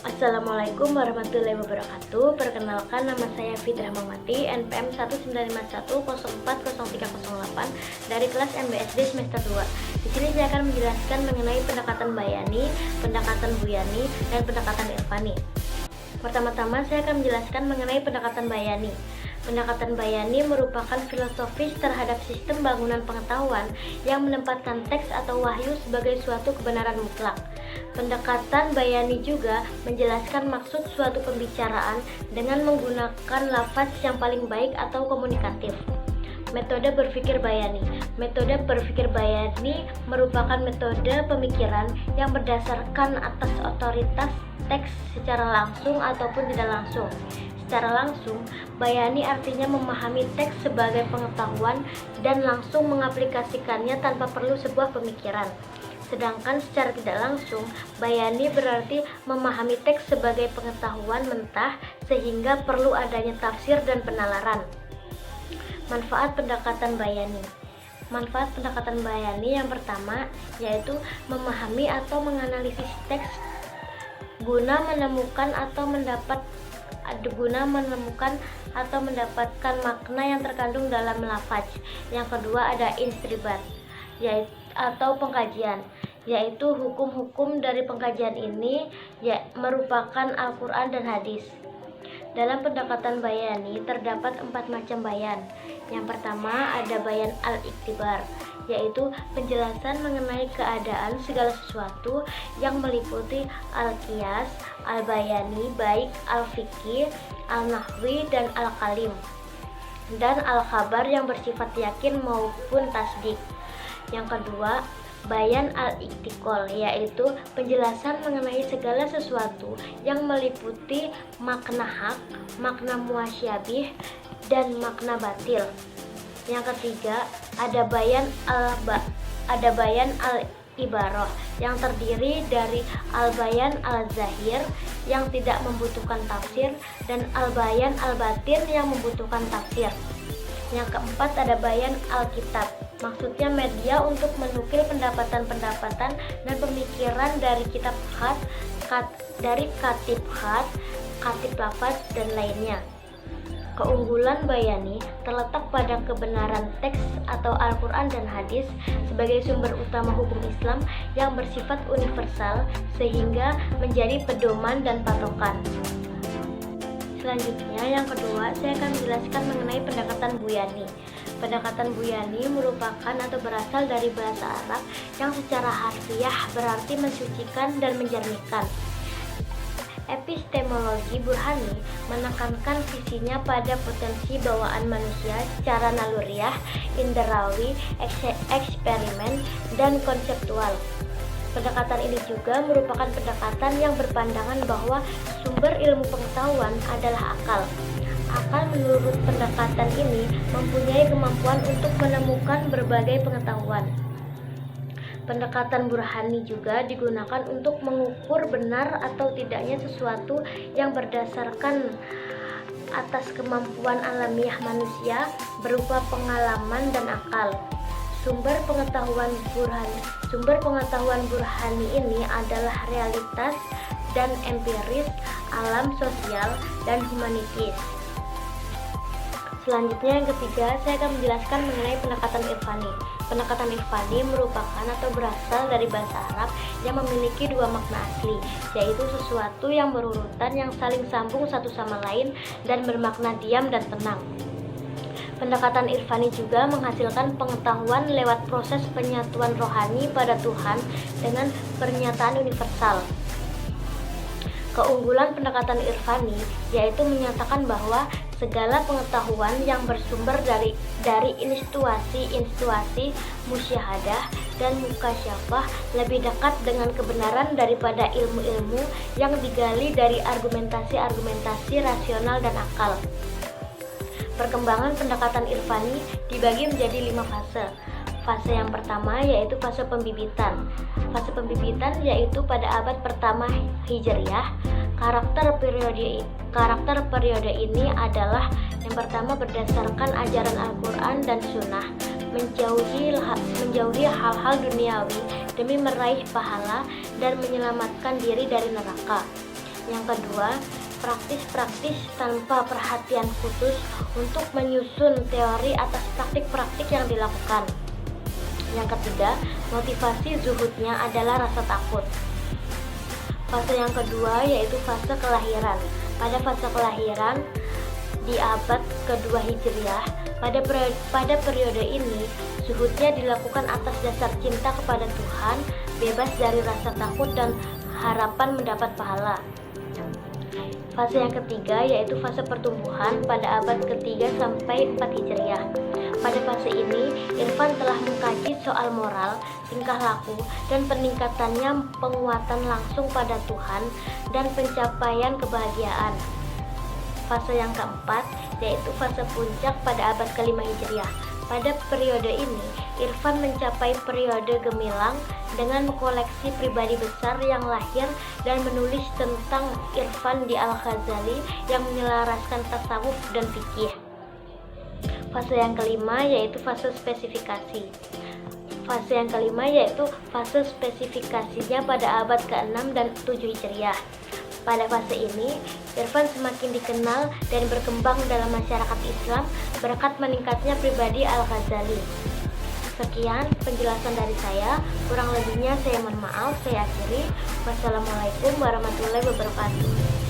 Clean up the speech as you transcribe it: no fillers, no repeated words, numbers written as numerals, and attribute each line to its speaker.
Speaker 1: Assalamualaikum warahmatullahi wabarakatuh. Perkenalkan, nama saya Fitri Rahmawati, NPM 19510403008 dari kelas MBSD semester 2. Di sini saya akan menjelaskan mengenai pendekatan bayani, pendekatan buyani, dan pendekatan irfani. Pertama-tama saya akan menjelaskan mengenai pendekatan bayani. Pendekatan bayani merupakan filosofis terhadap sistem bangunan pengetahuan yang menempatkan teks atau wahyu sebagai suatu kebenaran mutlak. Pendekatan bayani juga menjelaskan maksud suatu pembicaraan dengan menggunakan lafaz yang paling baik atau komunikatif. Metode berpikir bayani. Metode berpikir bayani merupakan metode pemikiran yang berdasarkan atas otoritas teks secara langsung ataupun tidak langsung. Secara langsung, bayani artinya memahami teks sebagai pengetahuan dan langsung mengaplikasikannya tanpa perlu sebuah pemikiran. Sedangkan secara tidak langsung, bayani berarti memahami teks sebagai pengetahuan mentah sehingga perlu adanya tafsir dan penalaran. Manfaat pendekatan bayani. Manfaat pendekatan bayani yang pertama yaitu memahami atau menganalisis teks guna menemukan atau mendapatkan makna yang terkandung dalam lafaz. Yang kedua ada istinbat, yaitu atau pengkajian, yaitu hukum-hukum dari pengkajian ini merupakan Al-Quran dan hadis. Dalam pendekatan bayani terdapat 4 macam bayan. Yang pertama ada bayan al-iktibar, yaitu penjelasan mengenai keadaan segala sesuatu yang meliputi al-qiyas, al-bayani, baik al-fiqih, al-nahwi, dan al-kalim, dan al-khabar yang bersifat yakin maupun tasdik. Yang kedua, bayan al-iktikol, yaitu penjelasan mengenai segala sesuatu yang meliputi makna hak, makna muasyabih, dan makna batil. Yang ketiga, ada bayan al-ibarah yang terdiri dari al-bayan al-zahir yang tidak membutuhkan tafsir dan al-bayan al-batin yang membutuhkan tafsir. Yang keempat ada bayan al-kitab, maksudnya media untuk menukil pendapatan-pendapatan dan pemikiran dari kitab khat, dari katib khat, katib lafaz, dan lainnya. Keunggulan bayani terletak pada kebenaran teks atau Al-Quran dan hadis sebagai sumber utama hukum Islam yang bersifat universal sehingga menjadi pedoman dan patokan. Selanjutnya, yang kedua, saya akan menjelaskan mengenai pendekatan buyani. Pendekatan buyani merupakan atau berasal dari bahasa Arab yang secara harfiah berarti mensucikan dan menjernihkan. Epistemologi Burhani menekankan visinya pada potensi bawaan manusia secara naluriah, inderawi, eksperimen, dan konseptual. Pendekatan ini juga merupakan pendekatan yang berpandangan bahwa sumber ilmu pengetahuan adalah akal. Akal menurut pendekatan ini mempunyai kemampuan untuk menemukan berbagai pengetahuan. Pendekatan burhani juga digunakan untuk mengukur benar atau tidaknya sesuatu yang berdasarkan atas kemampuan alamiah manusia berupa pengalaman dan akal. Sumber pengetahuan burhani ini adalah realitas dan empiris, alam sosial, dan humanitis. Selanjutnya, yang ketiga, saya akan menjelaskan mengenai pendekatan irfani. Pendekatan irfani merupakan atau berasal dari bahasa Arab yang memiliki 2 makna asli, yaitu sesuatu yang berurutan yang saling sambung satu sama lain dan bermakna diam dan tenang. Pendekatan irfani juga menghasilkan pengetahuan lewat proses penyatuan rohani pada Tuhan dengan pernyataan universal. Keunggulan pendekatan irfani yaitu menyatakan bahwa segala pengetahuan yang bersumber dari instuasi musyahadah dan mukasyafah lebih dekat dengan kebenaran daripada ilmu-ilmu yang digali dari argumentasi rasional dan akal. Perkembangan pendekatan irfani dibagi menjadi 5 fase. Fase yang pertama yaitu fase pembibitan. Fase pembibitan yaitu pada abad pertama Hijriyah. Karakter periode ini adalah yang pertama berdasarkan ajaran Al-Quran dan Sunnah, menjauhi hal-hal duniawi demi meraih pahala dan menyelamatkan diri dari neraka. Yang kedua, praktis-praktis tanpa perhatian khusus untuk menyusun teori atas praktik-praktik yang dilakukan. Yang ketiga, motivasi zuhudnya adalah rasa takut. Fase yang kedua yaitu fase kelahiran. Pada fase kelahiran di abad kedua Hijriah, pada periode ini zuhudnya dilakukan atas dasar cinta kepada Tuhan, bebas dari rasa takut dan harapan mendapat pahala. Fase yang ketiga yaitu fase pertumbuhan pada abad ketiga sampai 4 Hijriah. Pada fase ini, Irfan telah mengkaji soal moral, tingkah laku, dan peningkatannya penguatan langsung pada Tuhan dan pencapaian kebahagiaan. Fase yang keempat yaitu fase puncak pada abad kelima Hijriah. Pada periode ini, Irfan mencapai periode gemilang dengan mengkoleksi pribadi besar yang lahir dan menulis tentang Irfan di Al-Ghazali yang menyelaraskan tasawuf dan fikih. Fase yang kelima yaitu fase spesifikasi. Fase yang kelima yaitu fase spesifikasinya pada abad ke-6 dan 7 Hijriah. Pada fase ini, Irfan semakin dikenal dan berkembang dalam masyarakat Islam berkat meningkatnya pribadi Al-Ghazali. Sekian penjelasan dari saya, kurang lebihnya saya mohon maaf, saya akhiri. Wassalamualaikum warahmatullahi wabarakatuh.